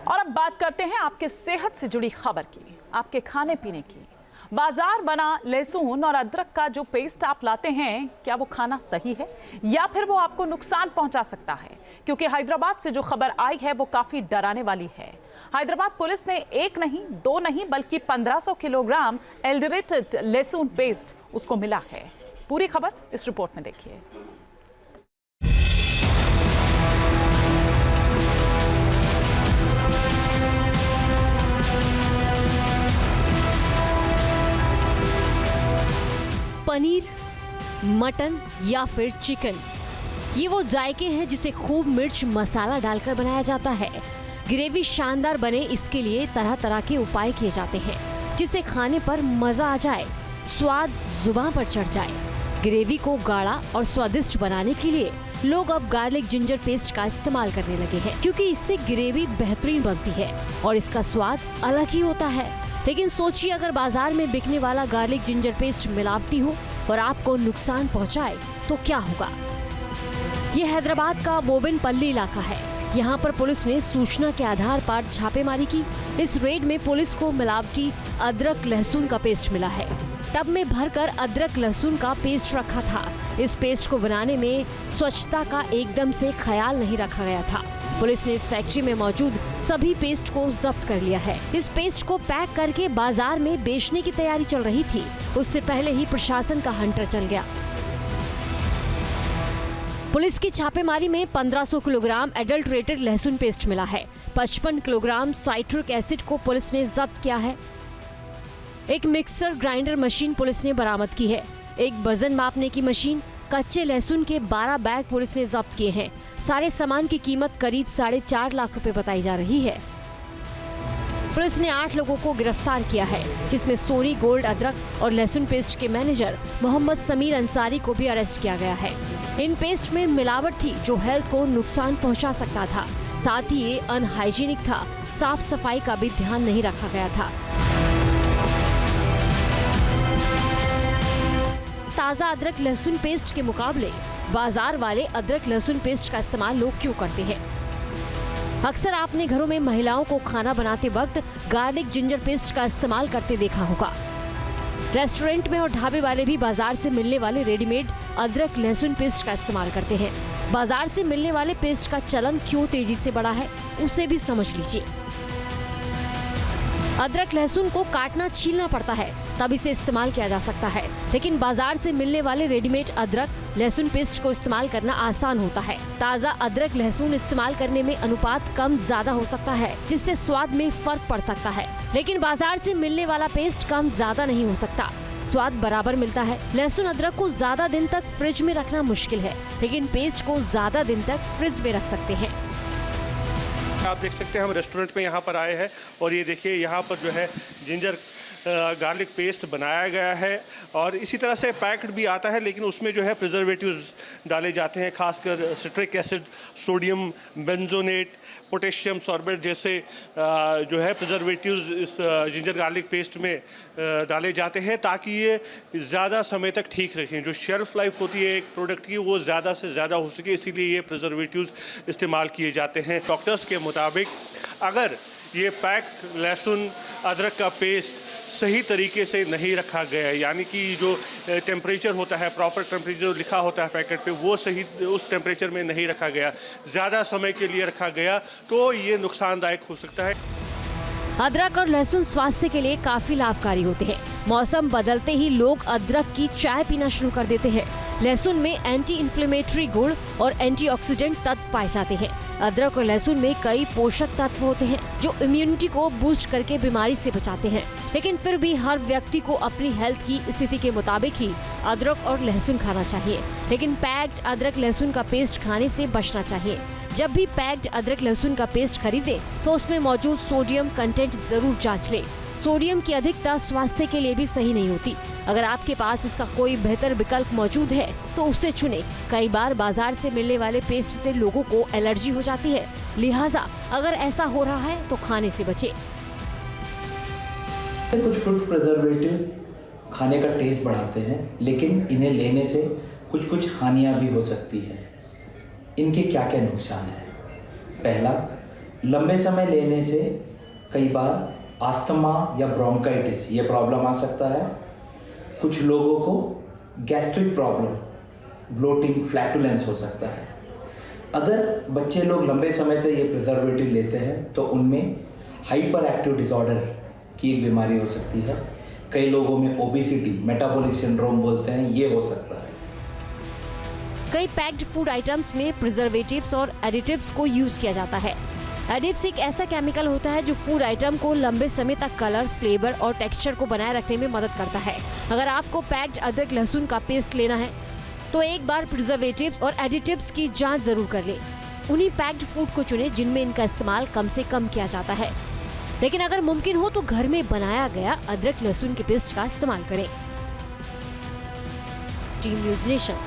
और अब बात करते हैं आपके सेहत से जुड़ी खबर की, आपके खाने पीने की। बाजार बना लहसुन और अदरक का जो पेस्ट आप लाते हैं, क्या वो खाना सही है या फिर वो आपको नुकसान पहुंचा सकता है? क्योंकि हैदराबाद से जो खबर आई है वो काफी डराने वाली है। हैदराबाद पुलिस ने एक नहीं, दो नहीं, बल्कि 1500 किलोग्राम एल्डरेटेड लहसुन पेस्ट उसको मिला है। पूरी खबर इस रिपोर्ट में देखिए। पनीर, मटन या फिर चिकन, ये वो जायके हैं जिसे खूब मिर्च मसाला डालकर बनाया जाता है। ग्रेवी शानदार बने इसके लिए तरह तरह के उपाय किए जाते हैं जिसे खाने पर मजा आ जाए, स्वाद जुबान पर चढ़ जाए। ग्रेवी को गाढ़ा और स्वादिष्ट बनाने के लिए लोग अब गार्लिक जिंजर पेस्ट का इस्तेमाल करने लगे हैं, क्योंकि इससे ग्रेवी बेहतरीन बनती है और इसका स्वाद अलग ही होता है। लेकिन सोचिए, अगर बाजार में बिकने वाला गार्लिक जिंजर पेस्ट मिलावटी हो और आपको नुकसान पहुंचाए तो क्या होगा? ये हैदराबाद का बोबिनपल्ली इलाका है। यहाँ पर पुलिस ने सूचना के आधार पर छापेमारी की। इस रेड में पुलिस को मिलावटी अदरक लहसुन का पेस्ट मिला है। टब में भरकर अदरक लहसुन का पेस्ट रखा था। इस पेस्ट को बनाने में स्वच्छता का एकदम से ख्याल नहीं रखा गया था। पुलिस ने इस फैक्ट्री में मौजूद सभी पेस्ट को जब्त कर लिया है। इस पेस्ट को पैक करके बाजार में बेचने की तैयारी चल रही थी। उससे पहले ही प्रशासन का हंटर चल गया। पुलिस की छापेमारी में 1500 किलोग्राम एडल्ट्रेटेड लहसुन पेस्ट मिला है। 55 किलोग्राम साइट्रिक एसिड को पुलिस ने जब्त किया है। एक मिक्सर ग्राइंडर मशीन पुलिस ने बरामद की है। एक वजन मापने की मशीन, कच्चे लहसुन के 12 बैग पुलिस ने जब्त किए हैं। सारे सामान की कीमत करीब 4.5 लाख रुपए बताई जा रही है। पुलिस ने 8 लोगों को गिरफ्तार किया है, जिसमें सोनी गोल्ड अदरक और लहसुन पेस्ट के मैनेजर मोहम्मद समीर अंसारी को भी अरेस्ट किया गया है। इन पेस्ट में मिलावट थी जो हेल्थ को नुकसान पहुंचा सकता था। साथ ही ये अनहाइजीनिक था, साफ सफाई का भी ध्यान नहीं रखा गया था। ताज़ा अदरक लहसुन पेस्ट के मुकाबले बाजार वाले अदरक लहसुन पेस्ट का इस्तेमाल लोग क्यों करते हैं? अक्सर आपने घरों में महिलाओं को खाना बनाते वक्त गार्लिक जिंजर पेस्ट का इस्तेमाल करते देखा होगा। रेस्टोरेंट में और ढाबे वाले भी बाजार से मिलने वाले रेडीमेड अदरक लहसुन पेस्ट का इस्तेमाल करते हैं। बाजार से मिलने वाले पेस्ट का चलन क्यों तेजी से बढ़ा है, उसे भी समझ लीजिए। अदरक लहसुन को काटना छीलना पड़ता है, तब इसे इस्तेमाल किया जा सकता है। लेकिन बाजार से मिलने वाले रेडीमेड अदरक लहसुन पेस्ट को इस्तेमाल करना आसान होता है। ताज़ा अदरक लहसुन इस्तेमाल करने में अनुपात कम ज्यादा हो सकता है, जिससे स्वाद में फर्क पड़ सकता है। लेकिन बाजार से मिलने वाला पेस्ट कम ज्यादा नहीं हो सकता, स्वाद बराबर मिलता है। लहसुन अदरक को ज्यादा दिन तक फ्रिज में रखना मुश्किल है, लेकिन पेस्ट को ज्यादा दिन तक फ्रिज में रख सकते हैं। आप देख सकते हैं, हम रेस्टोरेंट में यहाँ पर आए हैं और ये देखिए यहाँ पर जो है जिंजर गार्लिक पेस्ट बनाया गया है और इसी तरह से पैक्ड भी आता है, लेकिन उसमें जो है प्रिजर्वेटिव्स डाले जाते हैं, खासकर citric acid, sodium benzoate, potassium sorbate जैसे जो है प्रिजर्वेटिव्स इस जिंजर गार्लिक पेस्ट में डाले जाते हैं ताकि ये ज़्यादा समय तक ठीक रखें। जो शेल्फ लाइफ होती है एक प्रोडक्ट की, वो ज़्यादा से ज़्यादा हो सके, इसीलिए ये प्रिजर्वेटिव्स इस्तेमाल किए जाते हैं। डॉक्टर्स के मुताबिक अगर ये पैक्ड लहसुन अदरक का पेस्ट सही तरीके से नहीं रखा गया, यानी कि जो टेम्परेचर होता है, प्रॉपर टेम्परेचर लिखा होता है पैकेट पे, वो सही उस टेम्परेचर में नहीं रखा गया, ज़्यादा समय के लिए रखा गया, तो ये नुकसानदायक हो सकता है। अदरक और लहसुन स्वास्थ्य के लिए काफी लाभकारी होते हैं। मौसम बदलते ही लोग अदरक की चाय पीना शुरू कर देते हैं। लहसुन में एंटी इन्फ्लेमेटरी गुण और एंटीऑक्सीडेंट तत्व पाए जाते हैं। अदरक और लहसुन में कई पोषक तत्व होते हैं जो इम्यूनिटी को बूस्ट करके बीमारी से बचाते हैं। लेकिन फिर भी हर व्यक्ति को अपनी हेल्थ की स्थिति के मुताबिक ही अदरक और लहसुन खाना चाहिए। लेकिन पैक्ड अदरक लहसुन का पेस्ट खाने से बचना चाहिए। जब भी पैक्ड अदरक लहसुन का पेस्ट खरीदे तो उसमें मौजूद सोडियम कंटेंट जरूर जांच ले। सोडियम की अधिकता स्वास्थ्य के लिए भी सही नहीं होती। अगर आपके पास इसका कोई बेहतर विकल्प मौजूद है तो उसे चुनें। कई बार बाजार से मिलने वाले पेस्ट से लोगों को एलर्जी हो जाती है, लिहाजा अगर ऐसा हो रहा है तो खाने से बचें। कुछ फूड प्रिजर्वेटिव्स खाने का टेस्ट बढ़ाते हैं, लेकिन इन्हें लेने से कुछ हानियां भी हो सकती है। इनके क्या क्या नुकसान हैं? पहला, लंबे समय लेने से कई बार अस्थमा या ब्रोंकाइटिस ये प्रॉब्लम आ सकता है। कुछ लोगों को गैस्ट्रिक प्रॉब्लम, ब्लोटिंग, फ्लैटुलेंस हो सकता है। अगर बच्चे लोग लंबे समय तक ये प्रिजर्वेटिव लेते हैं तो उनमें हाइपर एक्टिव डिसऑर्डर की एक बीमारी हो सकती है। कई लोगों में ओबेसिटी, मेटाबॉलिक सिंड्रोम बोलते हैं, ये हो सकता है। कई पैक्ड फूड आइटम्स में प्रिजर्वेटिव्स और एडिटिव्स को यूज किया जाता है। एडिटिव्स एक ऐसा केमिकल होता है जो फूड आइटम को लंबे समय तक कलर, फ्लेवर और टेक्सचर को बनाए रखने में मदद करता है। अगर आपको पैक्ड अदरक लहसुन का पेस्ट लेना है तो एक बार प्रिजर्वेटिव्स और एडिटिव्स की जांच जरूर कर लें। उन्हीं पैक्ड फूड को चुनें जिनमें इनका इस्तेमाल कम से कम किया जाता है। लेकिन अगर मुमकिन हो तो घर में बनाया गया अदरक लहसुन के पेस्ट का इस्तेमाल करें। Team news nation.